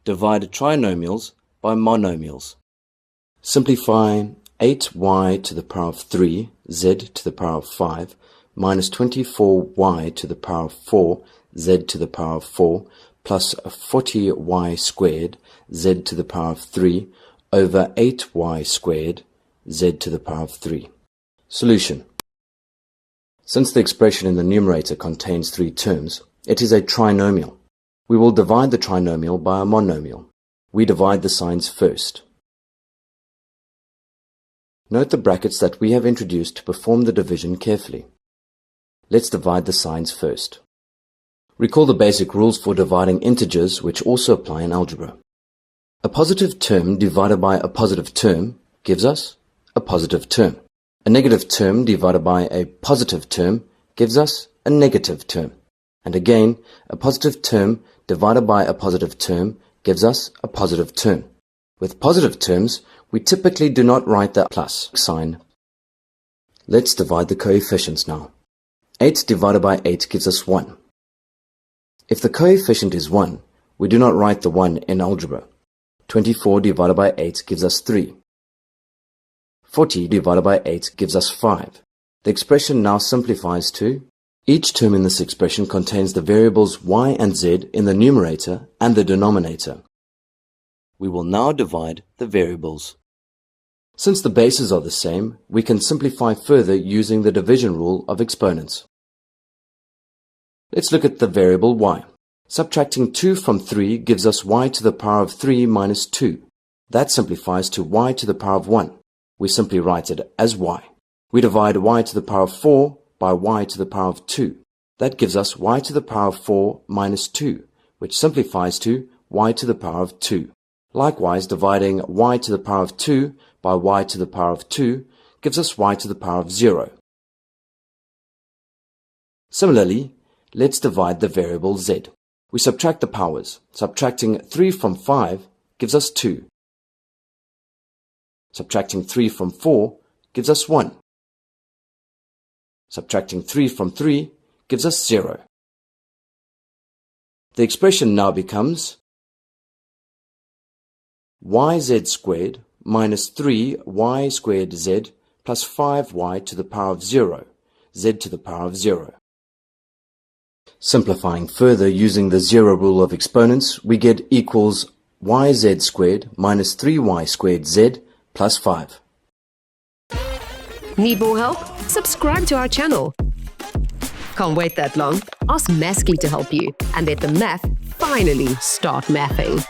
Divide trinomials by monomials. Simplify 8y to the power of 3, z to the power of 5, minus 24y to the power of 4, z to the power of 4, plus 40y squared, z to the power of 3, over 8y squared, z to the power of 3. Solution. Since the expression in the numerator contains 3 terms, it is a trinomial. We will divide the trinomial by a monomial. We divide the signs first. Note the brackets that we have introduced to perform the division carefully. Let's divide the signs first. Recall the basic rules for dividing integers which also apply in algebra. A positive term divided by a positive term gives us a positive term. A negative term divided by a positive term gives us a negative term. And again, a positive term divided by a positive term gives us a positive term. With positive terms, we typically do not write the plus sign. Let's divide the coefficients now. 8 divided by 8 gives us 1. If the coefficient is 1, we do not write the 1 in algebra. 24 divided by 8 gives us 3. 40 divided by 8 gives us 5. The expression now simplifies to: each term in this expression contains the variables y and z in the numerator and the denominator. We will now divide the variables. Since the bases are the same, we can simplify further using the division rule of exponents. Let's look at the variable y. Subtracting 2 from 3 gives us y to the power of 3 minus 2. That simplifies to y to the power of 1. We simply write it as y. We divide y to the power of 4 by y to the power of 2. That gives us y to the power of 4 minus 2, which simplifies to y to the power of 2. Likewise, dividing y to the power of 2 by y to the power of 2 gives us y to the power of 0. Similarly, let's divide the variable z. We subtract the powers. Subtracting 3 from 5 gives us 2. Subtracting 3 from 4 gives us 1. Subtracting 3 from 3 gives us 0. The expression now becomes yz squared minus 3y squared z plus 5y to the power of 0, z to the power of 0. Simplifying further using the zero rule of exponents, we get equals yz squared minus 3y squared z plus 5. Need more help? Subscribe to our channel. Can't wait that long? Ask Masky to help you and let the math finally start mathing.